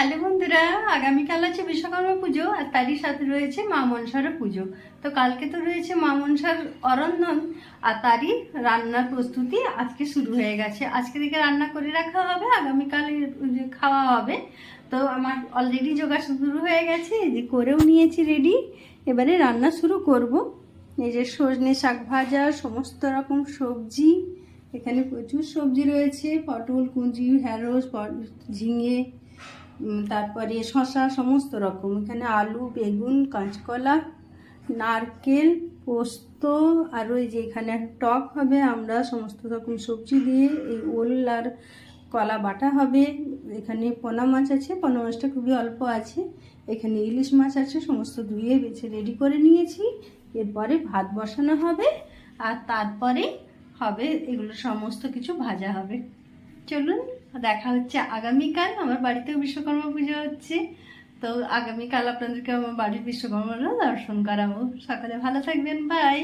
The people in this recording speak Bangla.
হ্যালো বন্ধুরা, আগামীকাল আছে বিশ্বকর্মা পুজো আর তারই সাথে রয়েছে মা মনসারও পুজো। তো কালকে তো রয়েছে মা মনসার অরন্ধন আর তারই রান্নার প্রস্তুতি আজকে শুরু হয়ে গেছে। আজকে থেকে রান্না করে রাখা হবে, আগামীকাল খাওয়া হবে। তো আমার অলরেডি জোগাড় শুরু হয়ে গেছে, এই যে করেও নিয়েছি রেডি। এবারে রান্না শুরু করব। এই যে সজনে শাক ভাজা, সমস্ত রকম সবজি, এখানে প্রচুর সবজি রয়েছে, পটল, কুঁচি, ঢেঁড়স, ঝিঙে, তারপরে শসা, সমস্ত রকম। এখানে আলু, বেগুন, কাঁচকলা, নারকেল, পোস্ত, আর ওই যে এখানে টক হবে। আমরা সমস্ত রকম সবজি দিয়ে এই ওল আর কলা বাটা হবে। এখানে পোনা মাছ আছে, পোনা মাছটা খুবই অল্প আছে। এখানে ইলিশ মাছ আছে, সমস্ত ধুয়ে বেছে রেডি করে নিয়েছি। এরপরে ভাত বসানো হবে আর তারপরে হবে এগুলো সমস্ত কিছু ভাজা হবে। চলুন, দেখা হচ্ছে আগামীকাল। আমার বাড়িতেও বিশ্বকর্মা পুজো হচ্ছে, তো আগামীকাল আপনাদেরকে আমার বাড়ির বিশ্বকর্মারও দর্শন করাবো। সকালে ভালো থাকবেন, বাই।